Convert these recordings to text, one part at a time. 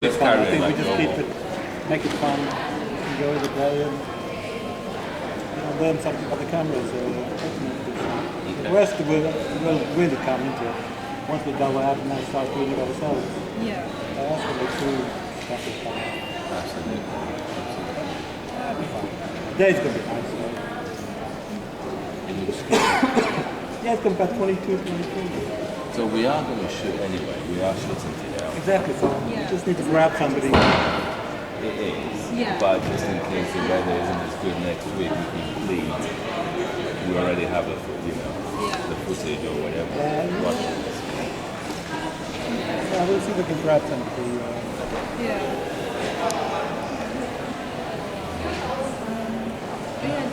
It's fun. I think like we just keep it, make it fun, enjoy the day, and learn something about the cameras. The rest will really come into it once we go out and start doing it ourselves. Yeah. That's when the true stuff is coming. Absolutely. That'll be fun. The day's going to be nice. Yeah, it's going to be about 22, 23. So we are going to shoot anyway. We are shooting today. Exactly, so you just need to grab somebody. It is, but just in case the weather isn't as good next week, we already have the footage or whatever. Yeah, we'll see if we can grab somebody.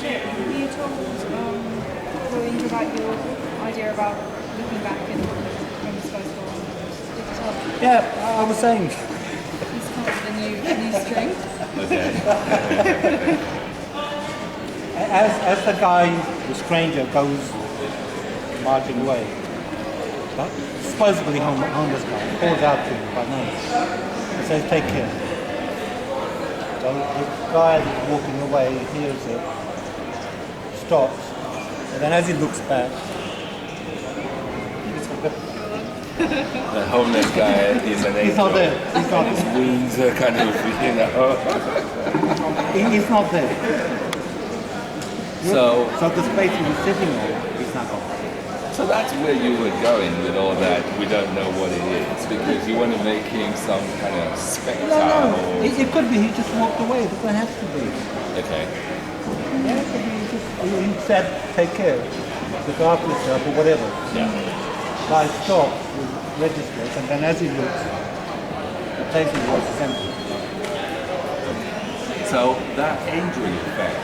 Jake, you told Louise about your idea about looking back and when the sky's falling. Yeah, I was saying. He's kind of the new strength. Okay. As the guy, the stranger, goes marching away, supposedly homeless guy, calls out to him by name and says, "Take care." So the guy that's walking away hears it, stops, and then as he looks back, The homeless guy is an angel. he's not there. He's not His there. wings are kind of, He's not there. So the space he was sitting on, he's not gone. So that's where you were going with all that. We don't know what it is because you want to make him some kind of spectacle. No. It could be he just walked away. It doesn't have to be. Okay. Yeah, it could be he said, "Take care, look after yourself," or whatever. Yeah. Guy stops, registers, and then as he looks, the place he was is empty. So that angel effect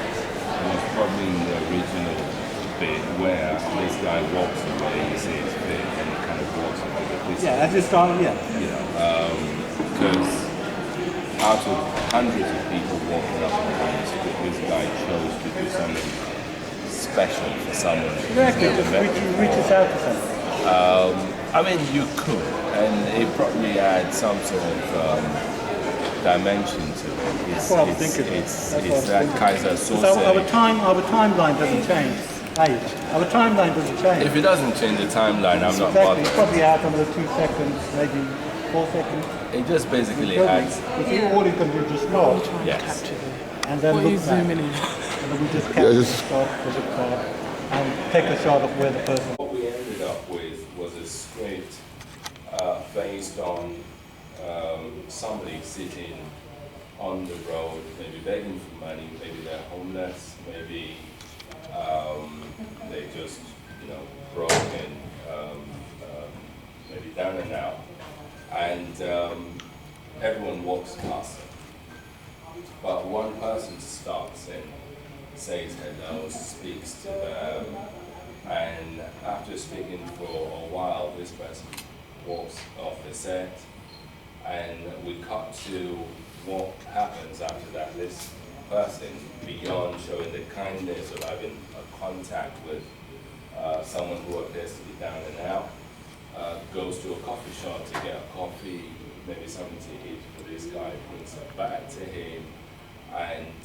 was probably in the original bit where this guy walks away, he sees his bit, and he kind of walks away with this. Yeah, as you start, yeah. You know, because out of hundreds of people walking up and down the street, this guy chose to do something special for someone. Exactly, just reaches out to something. I mean, you could, and it probably adds some sort of dimension to it. That's what I was thinking. It's that Kaiser So Soze. our timeline doesn't change. Hey, our timeline doesn't change. If it doesn't change the timeline, I'm not Exactly, bothered. it's probably out another 2 seconds, maybe 4 seconds. It just basically All adds. you can do is just stop Yes. and then What look is back. zooming in? And then we just capture, stop, look back, and take a shot of where the person. What we ended up with was a script based on somebody sitting on the road, maybe begging for money, maybe they're homeless, maybe they just, broken, maybe down and out, and everyone walks past them. But one person stops and says hello, speaks to them, and after speaking for a while, this person walks off the set, and we cut to what happens after that. This person, beyond showing the kindness of having a contact with someone who appears to be down and out, goes to a coffee shop to get a coffee, maybe something to eat for this guy, brings it back to him, and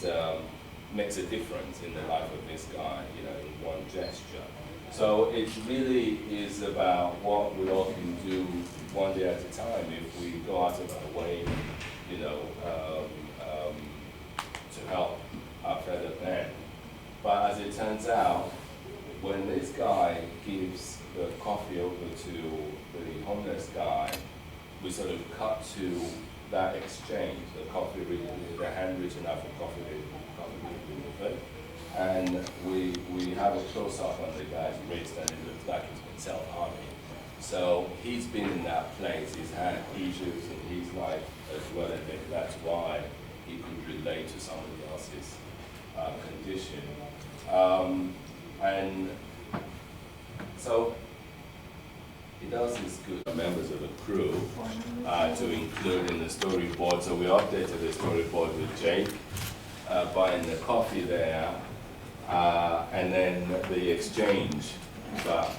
makes a difference in the life of this guy, in one gesture. So it really is about what we all can do one day at a time if we go out of our way, to help our fellow men. But as it turns out, when this guy gives the coffee over to the homeless guy, we sort of cut to that exchange, the hand reaching out for coffee delivered, and we have a close-up on the guy's wrist, and it looks like he's been self-harming. So he's been in that place, he's had issues in his life as well, and that's why he could relate to somebody else's condition. And so he does this good members of the crew to include in the storyboard. So we updated the storyboard with Jake buying the coffee there, and then the exchange. But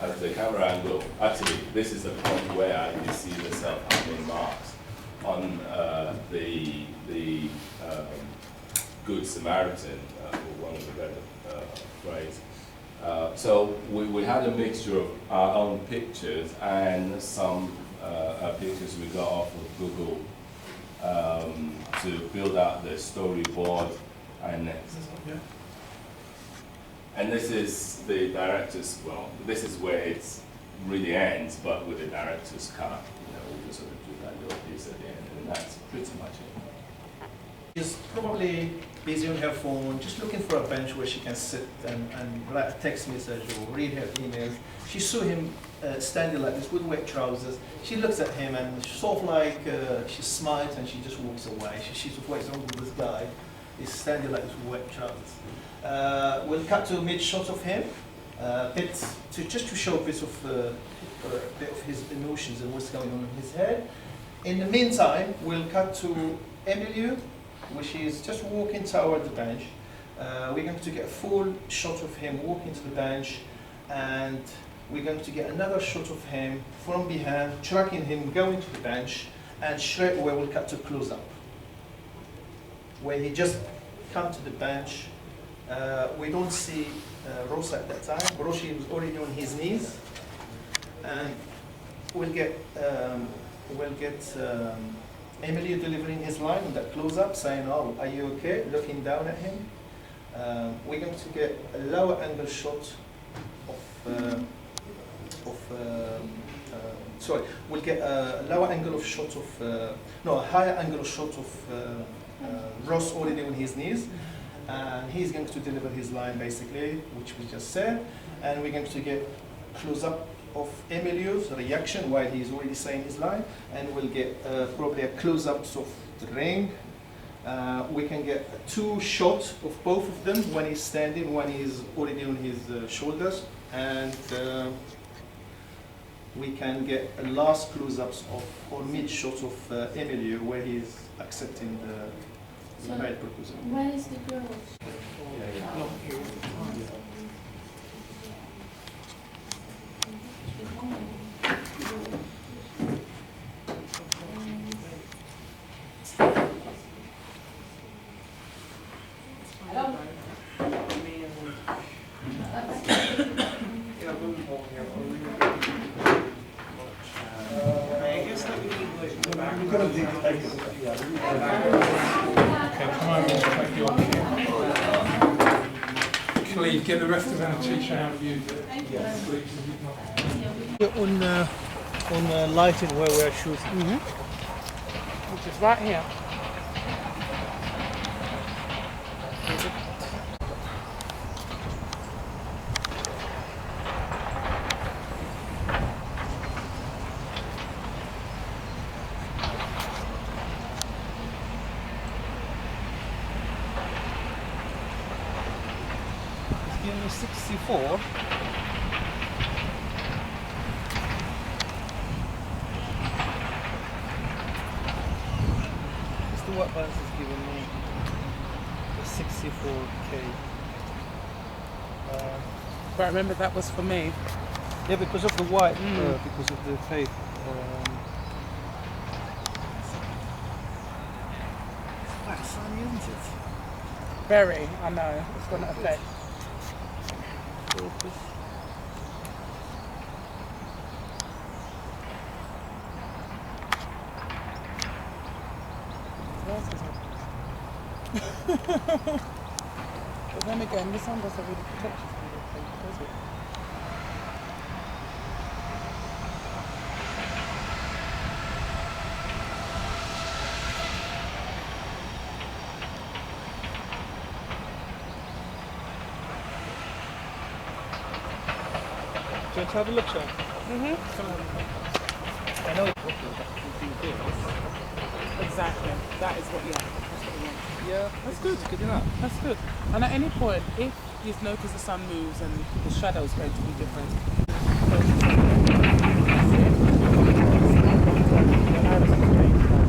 at the camera angle, actually, this is the point where you see the self-harming marks on good Samaritan, for one of the better phrase. So we had a mixture of our own pictures and some pictures we got off of Google to build out the storyboard. And this is the director's, well, this is where it really ends, but with the director's cut. We just sort of do that little piece at the end, and that's pretty much it. She's probably busy on her phone, just looking for a bench where she can sit and write a text message or read her emails. She saw him standing like this with wet trousers. She looks at him and sort of like she smiles and she just walks away. She sees what is wrong with this guy. He's standing like this with wet trousers. We'll cut to a mid-shot of him, just to show a bit of his emotions and what's going on in his head. In the meantime, we'll cut to Emilio, which is just walking toward the bench. We're going to get a full shot of him walking to the bench, and we're going to get another shot of him from behind, tracking him going to the bench, and straight away we'll cut to close-up, where he just come to the bench. We don't see Rosa at that time. Roshi was already on his knees, and we'll get Emilio delivering his line on that close-up, saying, "Oh, are you okay?" Looking down at him. We're going to get a lower angle shot we'll get a lower angle of shot of a higher angle shot of Ross already on his knees, and he's going to deliver his line basically, which we just said, and we're going to get close-up of Emilio's reaction while he's already saying his line, and we'll get probably a close-up of the ring. We can get 2 shots of both of them, when he's standing, when he's already on his shoulders, and we can get a last close-ups of, or mid-shot of Emilio, where he's accepting the marriage proposal. Where is the girl? Cleve, get the rest of our teacher out of you. On lighting where we're shooting. Which is right here. It's giving me 64. What balance is giving me the 64k. But remember, that was for me. Yeah, because of the white, because of the faith. It's quite sunny, isn't it? Very, I know. It's going to affect. Focus. But then again, this one doesn't really protect you from the paper, does it? Do you want to have a look, Sean? I know it's Exactly. That is what, yeah. yeah, That's good. good enough. That's good. And at any point, if you've noticed the sun moves and the shadow's going to be different,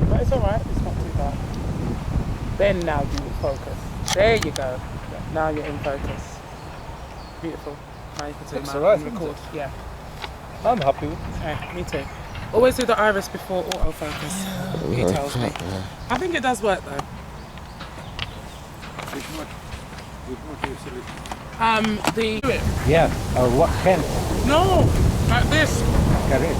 but it's alright, it's not too bad. Then now you will focus. There you go. Now you're in focus. Beautiful. Now you can take Looks my alright, record. isn't it? Yeah. I'm happy with it. Yeah, me too. Always do the iris before autofocus. He tells me. I think it does work though. The Yeah, what hand? no, like this. Correct.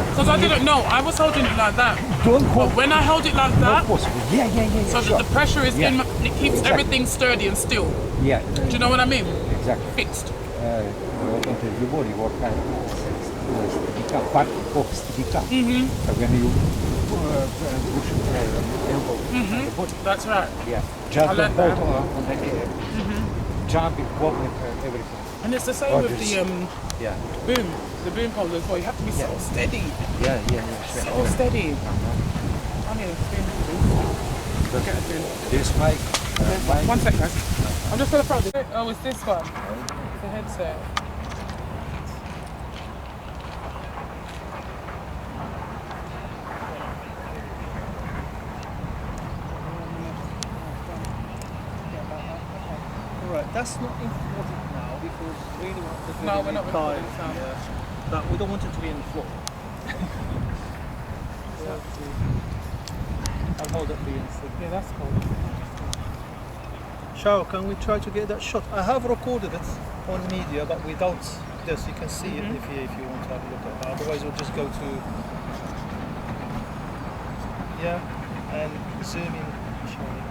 Because I didn't know. I was holding it like that. Don't But hold. when I hold it like Not that, possible. Yeah, so sure. that the pressure is in, Yeah. it keeps Exactly. everything sturdy and still. Yeah, Do you know what I mean? exactly. Fixed. Into the body, what kind of part of stika. When you push elbow on the body. That's right. Yeah, I just like don't that. hold on the air. Jumping, wobbling, everything. And it's the same Or with just- the Yeah, the boom holder as well. You have to be so steady, yeah, sure. so steady. I need a spoon for this. Get a spoon. This mic, mic. One sec, guys. I'm just gonna throw this. Oh, it's this one. It's a headset. Right, that's not important now because we really want the No, we're not car. recording sound. But we don't want it to be on the floor. I'll hold it for you instead. Yeah, that's cool. Shao, can we try to get that shot? I have recorded it on media, but without this. You can see it if you want to have a look at that. Otherwise, we'll just go to and zoom in. Show me.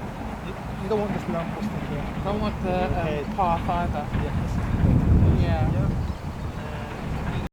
You don't want this lamppost in here. I want the Okay. path either. Yeah. Yeah. Yeah.